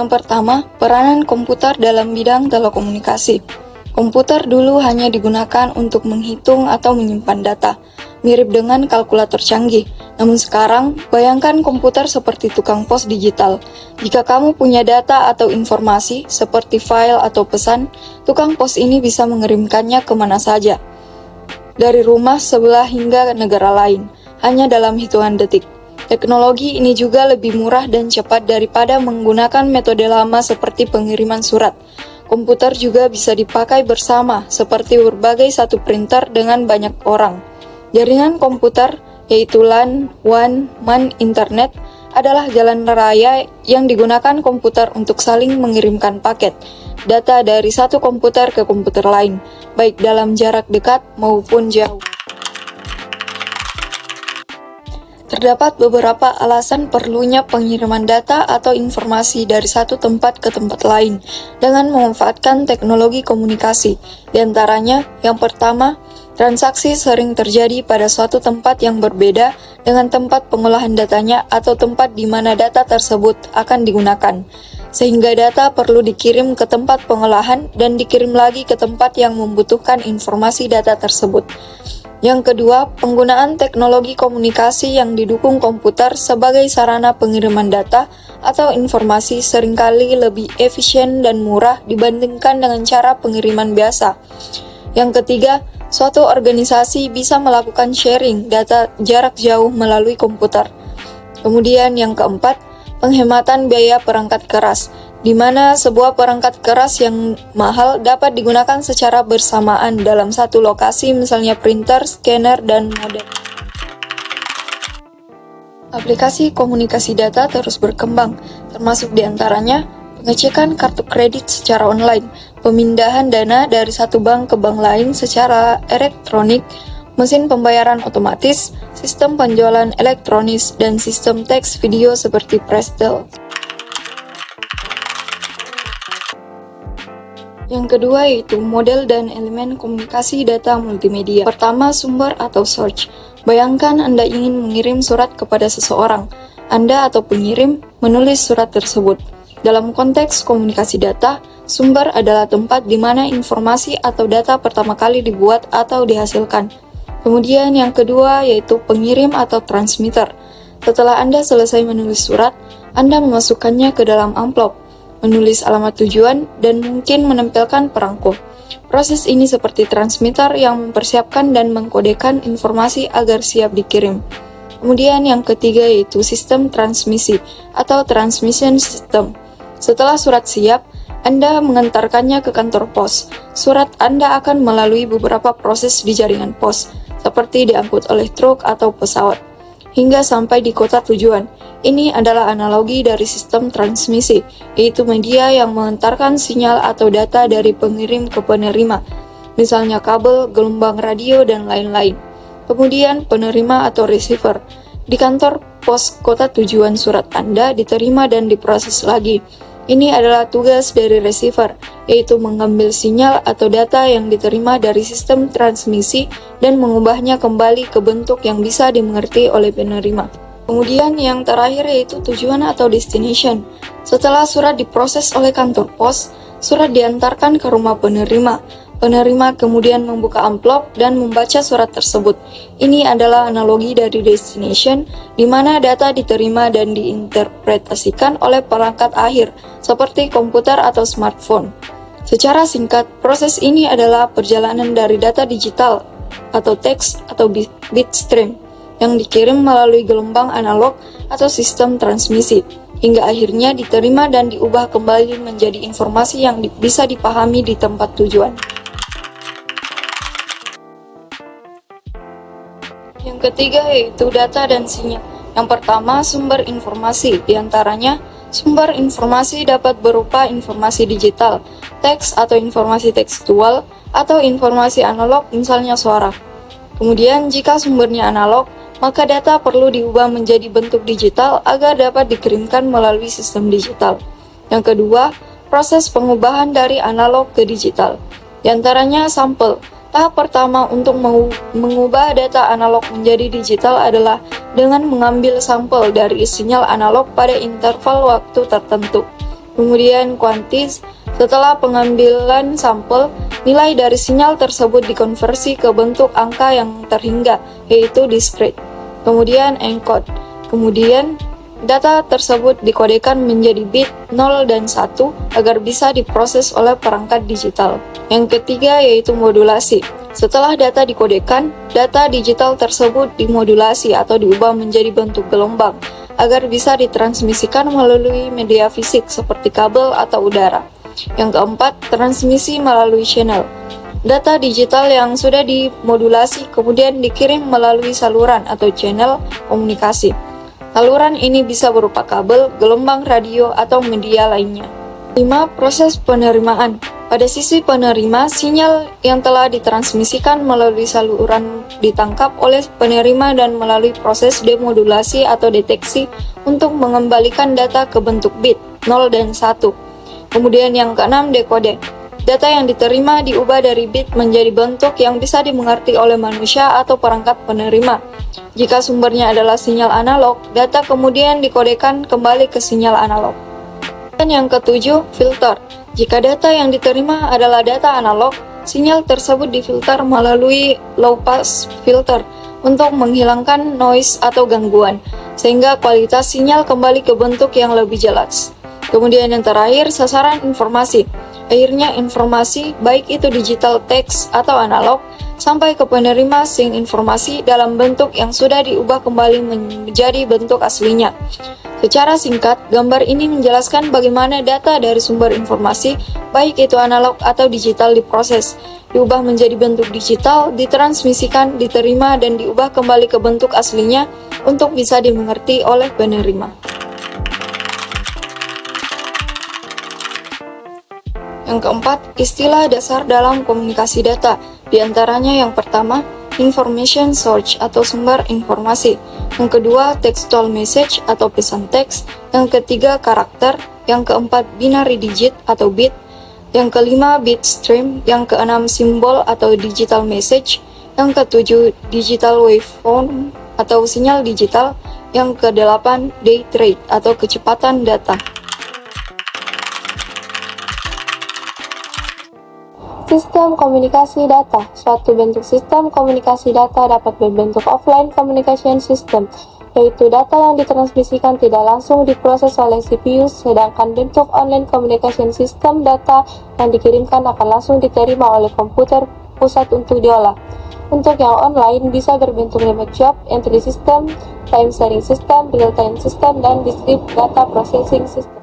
Yang pertama, peranan komputer dalam bidang telekomunikasi. Komputer dulu hanya digunakan untuk menghitung atau menyimpan data, mirip dengan kalkulator canggih. Namun sekarang, bayangkan komputer seperti tukang pos digital. Jika kamu punya data atau informasi, seperti file atau pesan, tukang pos ini bisa mengirimkannya kemana saja, dari rumah sebelah hingga negara lain, hanya dalam hitungan detik. Teknologi ini juga lebih murah dan cepat daripada menggunakan metode lama seperti pengiriman surat. Komputer juga bisa dipakai bersama, seperti berbagai satu printer dengan banyak orang. Jaringan komputer, yaitu LAN, WAN, MAN, Internet, adalah jalan raya yang digunakan komputer untuk saling mengirimkan paket data dari satu komputer ke komputer lain, baik dalam jarak dekat maupun jauh. Terdapat beberapa alasan perlunya pengiriman data atau informasi dari satu tempat ke tempat lain dengan memanfaatkan teknologi komunikasi. Di antaranya, yang pertama, transaksi sering terjadi pada suatu tempat yang berbeda dengan tempat pengolahan datanya atau tempat di mana data tersebut akan digunakan, sehingga data perlu dikirim ke tempat pengolahan dan dikirim lagi ke tempat yang membutuhkan informasi data tersebut. Yang kedua, penggunaan teknologi komunikasi yang didukung komputer sebagai sarana pengiriman data atau informasi seringkali lebih efisien dan murah dibandingkan dengan cara pengiriman biasa. Yang ketiga, suatu organisasi bisa melakukan sharing data jarak jauh melalui komputer. Kemudian yang keempat, penghematan biaya perangkat keras, di mana sebuah perangkat keras yang mahal dapat digunakan secara bersamaan dalam satu lokasi, misalnya printer, scanner, dan modem. Aplikasi komunikasi data terus berkembang, termasuk diantaranya pengecekan kartu kredit secara online, pemindahan dana dari satu bank ke bank lain secara elektronik, mesin pembayaran otomatis, sistem penjualan elektronis, dan sistem teks video seperti Prestel. Yang kedua yaitu model dan elemen komunikasi data multimedia. Pertama, sumber atau source. Bayangkan Anda ingin mengirim surat kepada seseorang. Anda atau pengirim menulis surat tersebut. Dalam konteks komunikasi data, sumber adalah tempat di mana informasi atau data pertama kali dibuat atau dihasilkan. Kemudian yang kedua yaitu pengirim atau transmitter. Setelah Anda selesai menulis surat, Anda memasukkannya ke dalam amplop, menulis alamat tujuan, dan mungkin menempelkan perangko. Proses ini seperti transmitter yang mempersiapkan dan mengkodekan informasi agar siap dikirim. Kemudian yang ketiga yaitu sistem transmisi atau transmission system. Setelah surat siap, Anda mengantarkannya ke kantor pos. Surat Anda akan melalui beberapa proses di jaringan pos, seperti diangkut oleh truk atau pesawat, hingga sampai di kota tujuan. Ini adalah analogi dari sistem transmisi, yaitu media yang mengantarkan sinyal atau data dari pengirim ke penerima, misalnya kabel, gelombang radio, dan lain-lain. Kemudian penerima atau receiver. Di kantor pos kota tujuan surat Anda diterima dan diproses lagi. Ini adalah tugas dari receiver, yaitu mengambil sinyal atau data yang diterima dari sistem transmisi dan mengubahnya kembali ke bentuk yang bisa dimengerti oleh penerima. Kemudian yang terakhir yaitu tujuan atau destination. Setelah surat diproses oleh kantor pos, surat diantarkan ke rumah penerima. Penerima kemudian membuka amplop dan membaca surat tersebut. Ini adalah analogi dari destination, di mana data diterima dan diinterpretasikan oleh perangkat akhir, seperti komputer atau smartphone. Secara singkat, proses ini adalah perjalanan dari data digital atau teks atau bit stream yang dikirim melalui gelombang analog atau sistem transmisi, hingga akhirnya diterima dan diubah kembali menjadi informasi yang bisa dipahami di tempat tujuan. Yang ketiga yaitu data dan sinyal. Yang pertama, sumber informasi. Di antaranya, sumber informasi dapat berupa informasi digital, teks atau informasi tekstual, atau informasi analog, misalnya suara. Kemudian, jika sumbernya analog, maka data perlu diubah menjadi bentuk digital agar dapat dikirimkan melalui sistem digital. Yang kedua, proses pengubahan dari analog ke digital. Di antaranya sampel. Tahap pertama untuk mengubah data analog menjadi digital adalah dengan mengambil sampel dari sinyal analog pada interval waktu tertentu. kemudian kuantis. Setelah pengambilan sampel, nilai dari sinyal tersebut dikonversi ke bentuk angka yang terhingga, yaitu discrete. Kemudian encode. Kemudian data tersebut dikodekan menjadi bit 0 dan 1 agar bisa diproses oleh perangkat digital. Yang ketiga yaitu modulasi. Setelah data dikodekan, data digital tersebut dimodulasi atau diubah menjadi bentuk gelombang agar bisa ditransmisikan melalui media fisik seperti kabel atau udara. Yang keempat, transmisi melalui channel. Data digital yang sudah dimodulasi kemudian dikirim melalui saluran atau channel komunikasi. Saluran ini bisa berupa kabel, gelombang radio, atau media lainnya. 5. Proses penerimaan. Pada sisi penerima, sinyal yang telah ditransmisikan melalui saluran ditangkap oleh penerima dan melalui proses demodulasi atau deteksi untuk mengembalikan data ke bentuk bit 0 dan 1. Kemudian yang keenam, dekode. Data yang diterima diubah dari bit menjadi bentuk yang bisa dimengerti oleh manusia atau perangkat penerima. Jika sumbernya adalah sinyal analog, data kemudian dikodekan kembali ke sinyal analog. Dan yang ketujuh, filter. Jika data yang diterima adalah data analog, sinyal tersebut difilter melalui low pass filter untuk menghilangkan noise atau gangguan, sehingga kualitas sinyal kembali ke bentuk yang lebih jelas. Kemudian yang terakhir, sasaran informasi. Akhirnya informasi, baik itu digital teks atau analog, sampai ke penerima sing informasi dalam bentuk yang sudah diubah kembali menjadi bentuk aslinya. Secara singkat, gambar ini menjelaskan bagaimana data dari sumber informasi, baik itu analog atau digital diproses, diubah menjadi bentuk digital, ditransmisikan, diterima, dan diubah kembali ke bentuk aslinya untuk bisa dimengerti oleh penerima. Yang keempat, istilah dasar dalam komunikasi data. Di antaranya yang pertama, information source atau sumber informasi. Yang kedua, textual message atau pesan teks. Yang ketiga, karakter. Yang keempat, binary digit atau bit. Yang kelima, bit stream. Yang keenam, simbol atau digital message. Yang ketujuh, digital waveform atau sinyal digital. Yang kedelapan, date rate atau kecepatan data. Sistem komunikasi data. Suatu bentuk sistem komunikasi data dapat berbentuk offline communication system, yaitu data yang ditransmisikan tidak langsung diproses oleh CPU, sedangkan bentuk online communication system data yang dikirimkan akan langsung diterima oleh komputer pusat untuk diolah. Untuk yang online bisa berbentuk remote job, entry system, time sharing system, real-time system, dan discrete data processing system.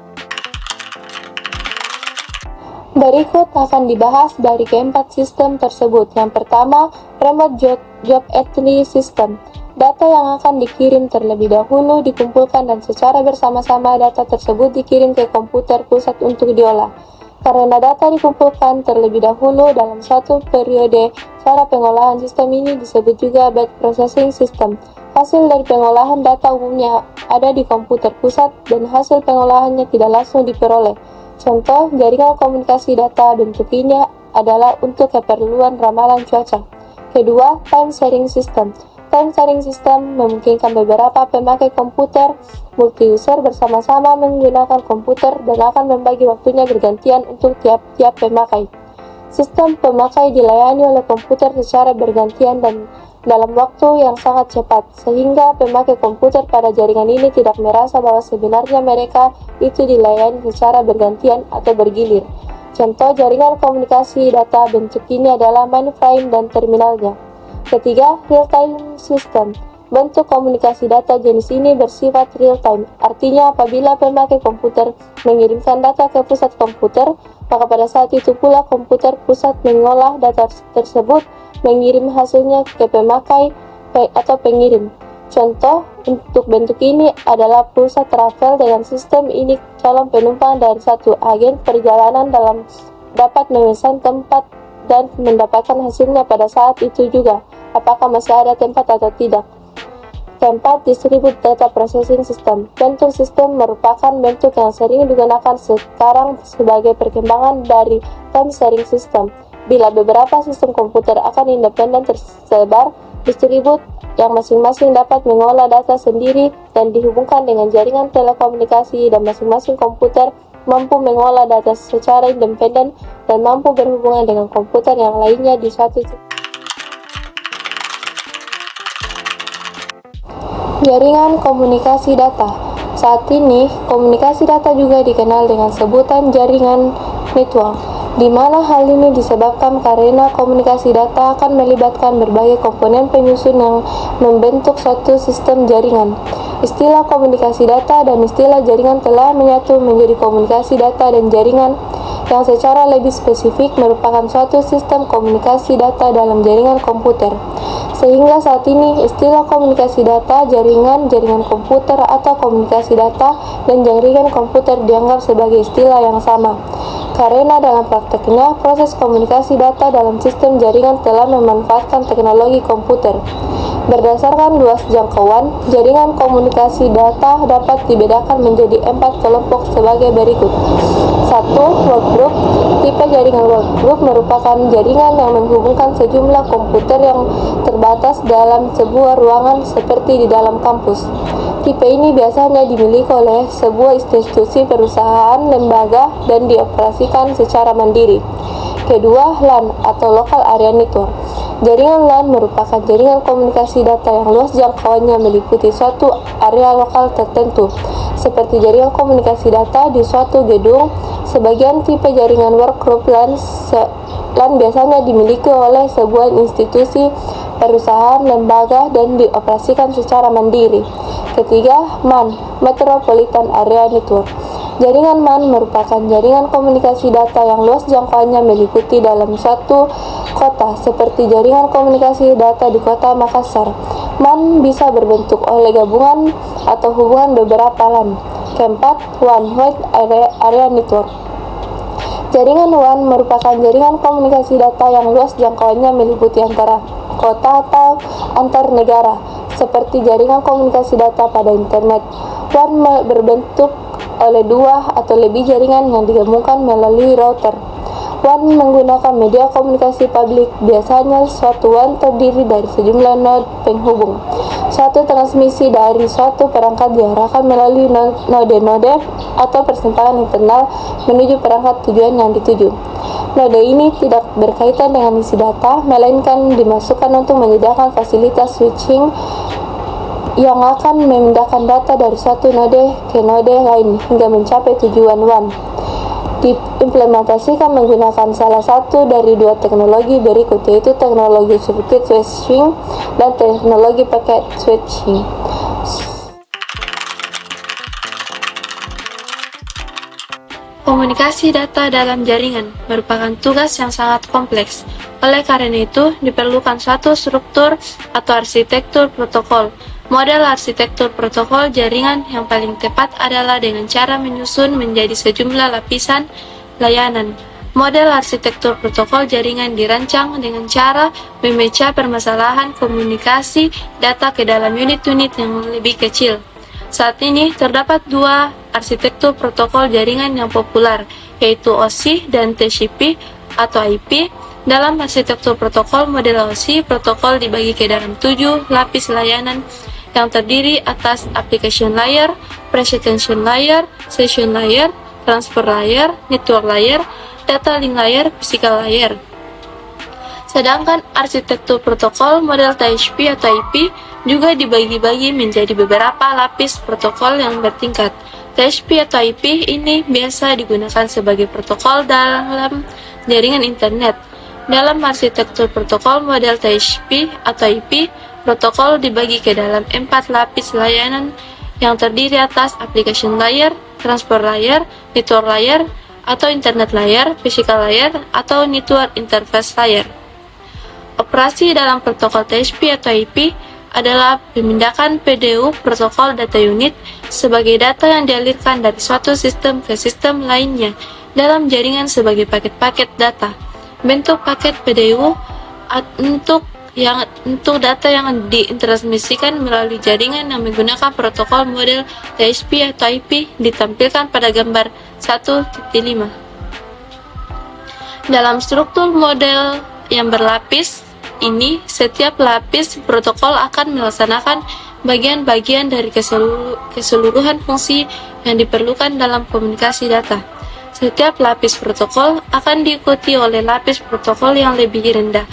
Berikut akan dibahas dari keempat sistem tersebut. Yang pertama, remote job entry system. Data yang akan dikirim terlebih dahulu dikumpulkan dan secara bersama-sama data tersebut dikirim ke komputer pusat untuk diolah. Karena data dikumpulkan terlebih dahulu dalam satu periode, cara pengolahan sistem ini disebut juga batch processing system. Hasil dari pengolahan data umumnya ada di komputer pusat dan hasil pengolahannya tidak langsung diperoleh. Contoh, jaringan komunikasi data bentuk ini adalah untuk keperluan ramalan cuaca. Kedua, time sharing system. Time sharing system memungkinkan beberapa pemakai komputer multi-user bersama-sama menggunakan komputer dan akan membagi waktunya bergantian untuk tiap-tiap pemakai. Sistem pemakai dilayani oleh komputer secara bergantian dan dalam waktu yang sangat cepat, sehingga pemakai komputer pada jaringan ini tidak merasa bahwa sebenarnya mereka itu dilayani secara bergantian atau bergilir. Contoh jaringan komunikasi data bentuk ini adalah mainframe dan terminalnya. Ketiga, real-time system. Bentuk komunikasi data jenis ini bersifat real-time, artinya apabila pemakai komputer mengirimkan data ke pusat komputer, maka pada saat itu pula komputer pusat mengolah data tersebut, mengirim hasilnya ke pemakai atau pengirim. Contoh untuk bentuk ini adalah pulsa travel. Dengan sistem ini calon penumpang dari satu agen perjalanan dapat memesan tempat dan mendapatkan hasilnya pada saat itu juga, apakah masih ada tempat atau tidak. Keempat, distribute data processing system. Bentuk sistem merupakan bentuk yang sering digunakan sekarang sebagai perkembangan dari time sharing system. Bila beberapa sistem komputer akan independen tersebar, distribut yang masing-masing dapat mengolah data sendiri dan dihubungkan dengan jaringan telekomunikasi dan masing-masing komputer mampu mengolah data secara independen dan mampu berhubungan dengan komputer yang lainnya di suatu jaringan komunikasi data. Saat ini, komunikasi data juga dikenal dengan sebutan jaringan network, di mana hal ini disebabkan karena komunikasi data akan melibatkan berbagai komponen penyusun yang membentuk suatu sistem jaringan. Istilah komunikasi data dan istilah jaringan telah menyatu menjadi komunikasi data dan jaringan, yang secara lebih spesifik merupakan suatu sistem komunikasi data dalam jaringan komputer. Sehingga saat ini istilah komunikasi data, jaringan, jaringan komputer atau komunikasi data dan jaringan komputer dianggap sebagai istilah yang sama. Karena dalam prakteknya, proses komunikasi data dalam sistem jaringan telah memanfaatkan teknologi komputer. Berdasarkan luas jangkauan, jaringan komunikasi data dapat dibedakan menjadi 4 kelompok sebagai berikut. 1. Workgroup. Tipe jaringan workgroup merupakan jaringan yang menghubungkan sejumlah komputer yang terbatas dalam sebuah ruangan seperti di dalam kampus. Tipe ini biasanya dimiliki oleh sebuah institusi, perusahaan, lembaga, dan dioperasikan secara mandiri. Kedua, LAN atau Local Area Network. Jaringan LAN merupakan jaringan komunikasi data yang luas jangkauannya meliputi suatu area lokal tertentu, seperti jaringan komunikasi data di suatu gedung. Sebagian tipe jaringan workgroup LAN biasanya dimiliki oleh sebuah institusi, perusahaan, lembaga, dan dioperasikan secara mandiri. Ketiga, MAN, Metropolitan Area Network. Jaringan MAN merupakan jaringan komunikasi data yang luas jangkauannya meliputi dalam suatu kota, seperti jaringan komunikasi data di kota Makassar. MAN bisa berbentuk oleh gabungan atau hubungan beberapa LAN. Keempat, WAN, Wide Area Network. Jaringan WAN merupakan jaringan komunikasi data yang luas jangkauannya meliputi antara kota atau antar negara, seperti jaringan komunikasi data pada internet. WAN berbentuk oleh 2 atau lebih jaringan yang digabungkan melalui router. WAN menggunakan media komunikasi publik. Biasanya suatu WAN terdiri dari sejumlah node penghubung. Suatu transmisi dari suatu perangkat diarahkan melalui node-node atau persimpangan internal menuju perangkat tujuan yang dituju. Node ini tidak berkaitan dengan isi data, melainkan dimasukkan untuk menyediakan fasilitas switching yang akan memindahkan data dari suatu node ke node lain hingga mencapai tujuan WAN. Diimplementasikan menggunakan salah satu dari 2 teknologi berikut, yaitu teknologi circuit switching dan teknologi packet switching. Komunikasi data dalam jaringan merupakan tugas yang sangat kompleks. Oleh karena itu, diperlukan suatu struktur atau arsitektur protokol. Model arsitektur protokol jaringan yang paling tepat adalah dengan cara menyusun menjadi sejumlah lapisan layanan. Model arsitektur protokol jaringan dirancang dengan cara memecah permasalahan komunikasi data ke dalam unit-unit yang lebih kecil. Saat ini terdapat 2 arsitektur protokol jaringan yang populer, yaitu OSI dan TCP atau IP. Dalam arsitektur protokol model OSI, protokol dibagi ke dalam 7 lapis layanan yang terdiri atas application layer, presentation layer, session layer, transfer layer, network layer, data link layer, physical layer. Sedangkan arsitektur protokol model TCP atau IP juga dibagi-bagi menjadi beberapa lapis protokol yang bertingkat. TCP atau IP ini biasa digunakan sebagai protokol dalam jaringan internet. Dalam arsitektur protokol model TCP atau IP, protokol dibagi ke dalam 4 lapis layanan yang terdiri atas application layer, transfer layer, network layer, atau internet layer, physical layer, atau network interface layer. Operasi dalam protokol TCP atau IP adalah pemindahkan PDU protokol data unit sebagai data yang dialirkan dari suatu sistem ke sistem lainnya dalam jaringan sebagai paket-paket data. Bentuk paket PDU untuk data yang ditransmisikan melalui jaringan yang menggunakan protokol model TCP atau IP ditampilkan pada gambar 1.5. Dalam struktur model yang berlapis ini, setiap lapis protokol akan melaksanakan bagian-bagian dari keseluruhan fungsi yang diperlukan dalam komunikasi data. Setiap lapis protokol akan diikuti oleh lapis protokol yang lebih rendah.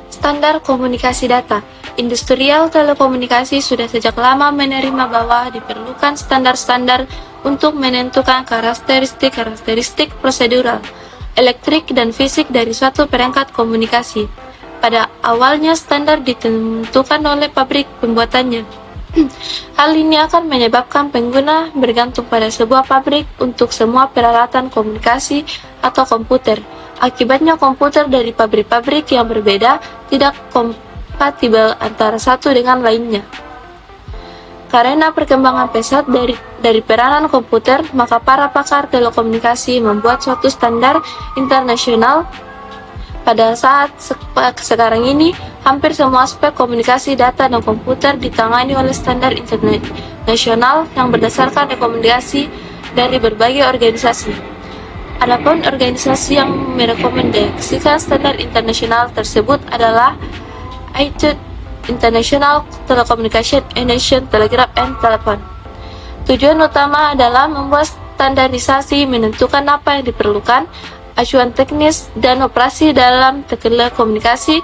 Standar komunikasi data. Industrial telekomunikasi sudah sejak lama menerima bahwa diperlukan standar-standar untuk menentukan karakteristik prosedural, elektrik dan fisik dari suatu perangkat komunikasi. Pada awalnya standar ditentukan oleh pabrik pembuatannya. Hal ini akan menyebabkan pengguna bergantung pada sebuah pabrik untuk semua peralatan komunikasi atau komputer. Akibatnya komputer dari pabrik-pabrik yang berbeda tidak kompatibel antara satu dengan lainnya. Karena perkembangan pesat dari peranan komputer, maka para pakar telekomunikasi membuat suatu standar internasional. Pada saat sekarang ini, hampir semua aspek komunikasi data dan komputer ditangani oleh standar internasional yang berdasarkan rekomendasi dari berbagai organisasi. Adapun organisasi yang merekomendasikan standar internasional tersebut adalah ITU, International Telecommunication Union, Telegraph and Telephone. Tujuan utama adalah membuat standarisasi, menentukan apa yang diperlukan, acuan teknis dan operasi dalam telekomunikasi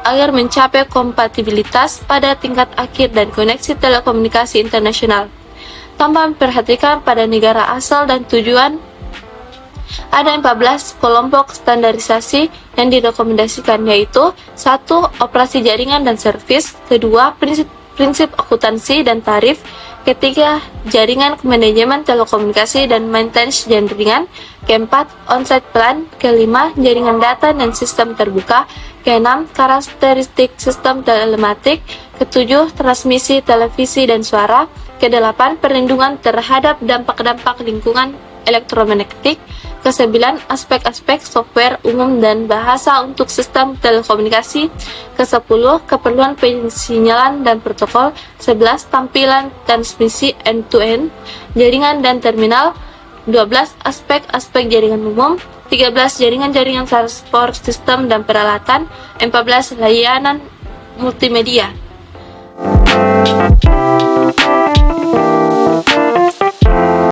agar mencapai kompatibilitas pada tingkat akhir dan koneksi telekomunikasi internasional. Tanpa memperhatikan pada negara asal dan tujuan, ada 14 kelompok standarisasi yang direkomendasikan, yaitu 1. Operasi jaringan dan servis, 2. Prinsip akuntansi dan tarif, 3. Jaringan manajemen telekomunikasi dan maintenance jaringan, 4. On-site plan, 5. Jaringan data dan sistem terbuka, 6. Karakteristik sistem telematik, 7. Transmisi televisi dan suara, 8. Perlindungan terhadap dampak-dampak lingkungan elektromagnetik, 9. Aspek-aspek software umum dan bahasa untuk sistem telekomunikasi, 10. Keperluan pensinyalan dan protokol, 11. Tampilan transmisi end-to-end, jaringan dan terminal, 12. Aspek-aspek jaringan umum, 13. Jaringan-jaringan transport sistem dan peralatan, 14. Layanan multimedia.